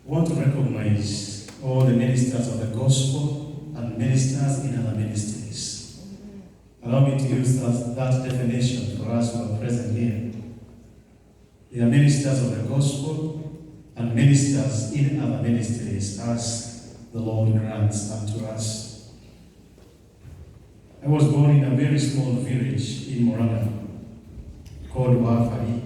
want to recognize all the ministers of the gospel and ministers in other ministries. Allow me to use that definition for us who are present here. They are ministers of the gospel and ministers in other ministries as the Lord grants unto us. I was born in a very small village in Wamuratha called Maithori.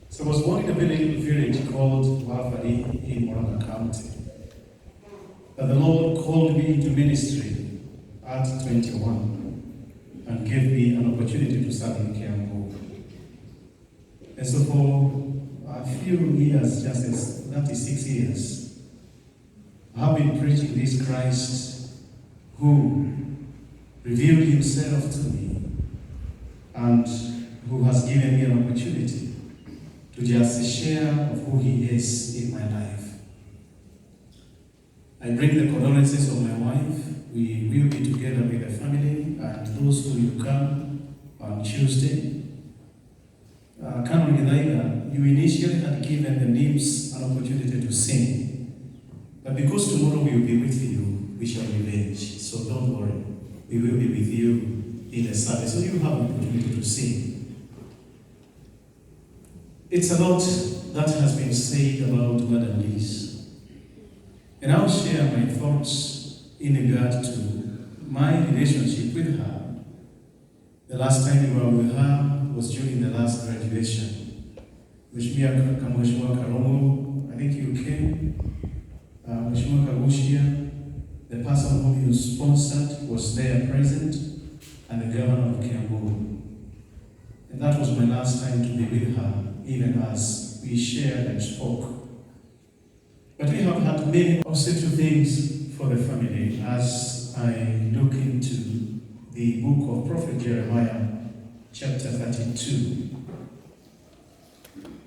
So I was born in a little village called Maithori in Wamuratha County. But the Lord called me into ministry at 21 and gave me an opportunity to serve in Kiambu. And so for a few years, just as 36 years, I have been preaching this Christ who revealed himself to me and who has given me an opportunity to just share of who he is in my life. I bring the condolences of my wife. We will be together with the family and those who will come on Tuesday. Canon Githaida, you initially had given the names an opportunity to sing. But because tomorrow we will be with you, we shall revenge. So don't worry. We will be with you in the service. So you have an opportunity to sing. It's a lot that has been said about Madam Lizz. And I'll share my thoughts in regard to my relationship with her. The last time we were with her was during the last graduation. Mheshimiwa Karomo, I think you came. Mheshimiwa Kagushia, the person whom you sponsored, was there present, and the governor of Kiambu. And that was my last time to be with her, even as we shared and spoke. But we have had many essential things for the family as I look into the book of Prophet Jeremiah, chapter 32.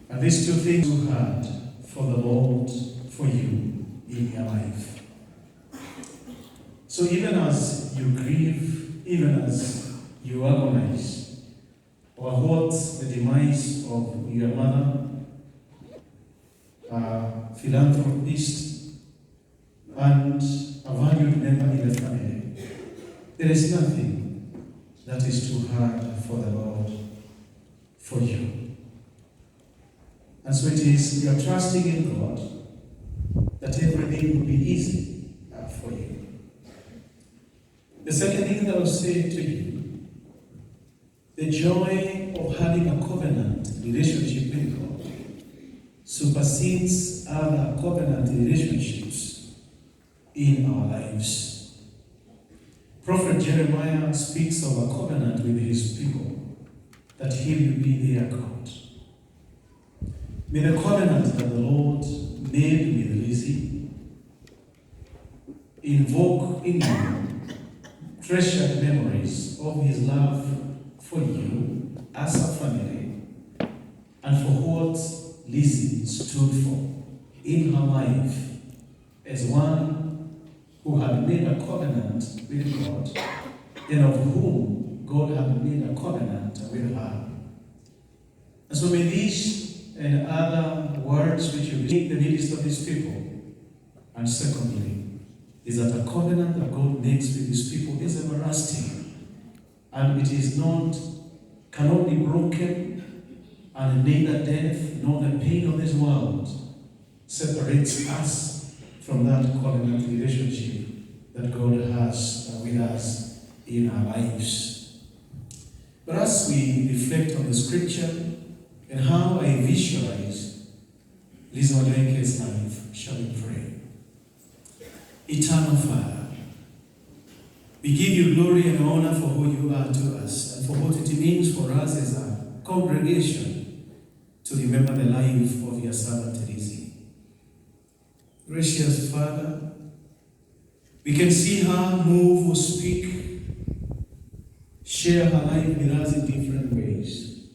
And these two things you had for the Lord, for you in your life. So even as you grieve, even as you agonize, or what the demise of your mother, philanthropist, and a valued member in the family, there is nothing that is too hard for the Lord, for you. And so it is, you are trusting in God that everything will be easy for you. The second thing that I will say to you, the joy of having a covenant relationship with God supersedes other covenant relationships in our lives. Prophet Jeremiah speaks of a covenant with his people, that he will be their God. May the covenant that the Lord made with Lizzie invoke in you treasured memories of his love for you as a family, and for what Lizzie stood for in her life as one who had made a covenant with God, and of whom God had made a covenant with her. And so may these and other words which you make the midst of these people. And secondly, is that a covenant that God makes with his people is everlasting, and it is not, cannot be broken, and neither death nor the pain of this world separates us from that covenant relationship that God has with us in our lives. But as we reflect on the scripture and how I visualize Lizz Wamuratha's life, shall we pray? Eternal Father, we give you glory and honor for who you are to us and for what it means for us as a congregation to remember the life of your servant Lizzie. Gracious Father, we can see her move or speak, share her life with us in different ways.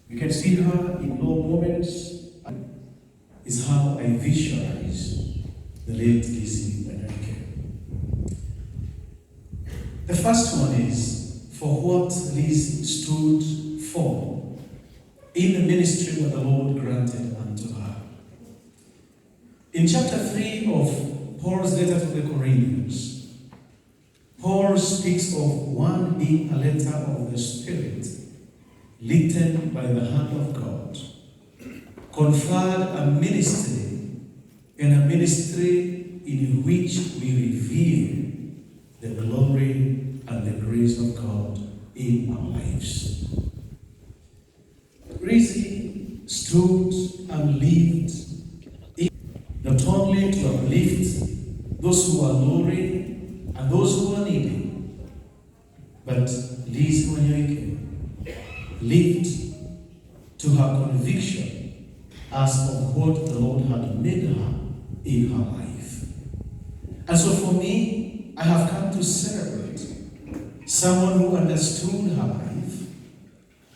We can see her in low moments. Is how I visualize the late Lizzie Wamuratha. The first one is, for what Lizz stood for in the ministry that the Lord granted unto her. In chapter 3 of Paul's letter to the Corinthians, Paul speaks of one being a letter of the Spirit, written by the hand of God, conferred a ministry, and a ministry in which we reveal the glory and the grace of God in our lives. Lizz stood and lived not only to uplift those who are lowly and those who are needy, but Lizz lived to her conviction as of what the Lord had made her in her life. And so for me, I have come to celebrate someone who understood her life,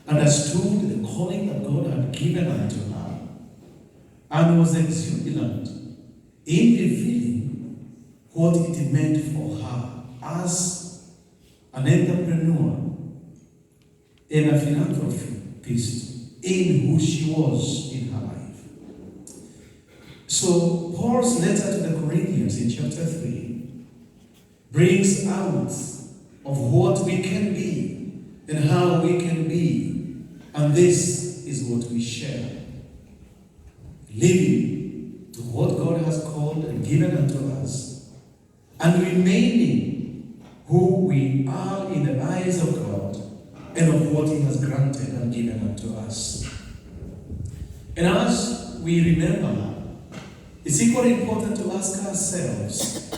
understood the calling that God had given unto her, and was exuberant in revealing what it meant for her as an entrepreneur and a philanthropist in who she was in her life. So Paul's letter to the Corinthians in chapter 3 brings out of what we can be and how we can be, and this is what we share. Living to what God has called and given unto us, and remaining who we are in the eyes of God and of what He has granted and given unto us. And as we remember, it's equally important to ask ourselves,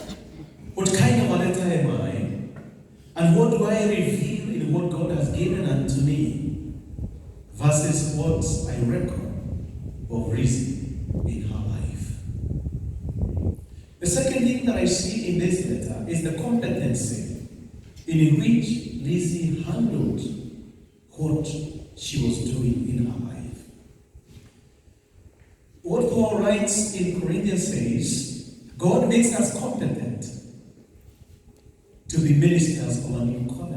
what kind of a letter am I? And what do I reveal in what God has given unto me versus what I reckon of reason in her life? The second thing that I see in this letter is the competency in which Lizz handled what she was doing in her life. What Paul writes in Corinthians says, God makes us competent to be ministers of a new covenant.